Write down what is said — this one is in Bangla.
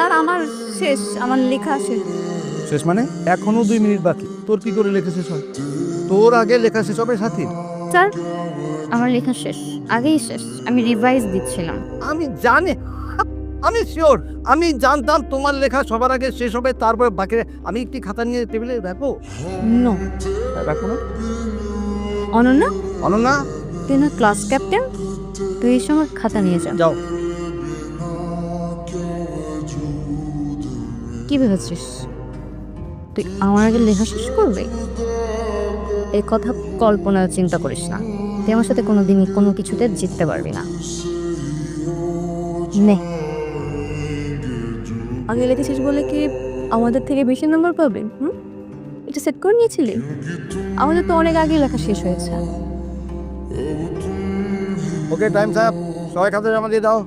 স্যার আমার শেষ, আমার লেখা শেষ। শেষ মানে? এখনো 2 মিনিট বাকি। তোর কি করে লেখা শেষ হয়? তোর আগে লেখা শেষ হবে সাথী? স্যার আমার লেখা শেষ, আগেই শেষ। আমি রিভাইজ দিচ্ছিলাম। আমি জানি, আমি শিওর, আমি জানতাম তোমার লেখা সবার আগে শেষ হবে, তারপরে বাকি। আমি একটি খাতা নিয়ে টেবিলে রাখবো। নো। রাখবো না? অনন্যা, অনন্যা, তুই না ক্লাস ক্যাপ্টেন, তুই এসে আমার খাতা নিয়ে যা। যাও। কি ভেবেছিস তুই আমার আগে লেখা শেষ করবি? এই কথা কল্পনা চিন্তা করিস না। তুই আমার সাথে কোনোদিনই কোনো কিছুতে জিততে পারবি না। নে, আগে লিখেছিস বলে কি আমাদের থেকে বেশি নম্বর পাবে? এটা সেট করে নিয়েছিলি? আমাদের তো অনেক আগেই লেখা শেষ হয়েছে। ওকে, টাইম সাহেব, সবাই খাতা জমা দিয়ে দাও।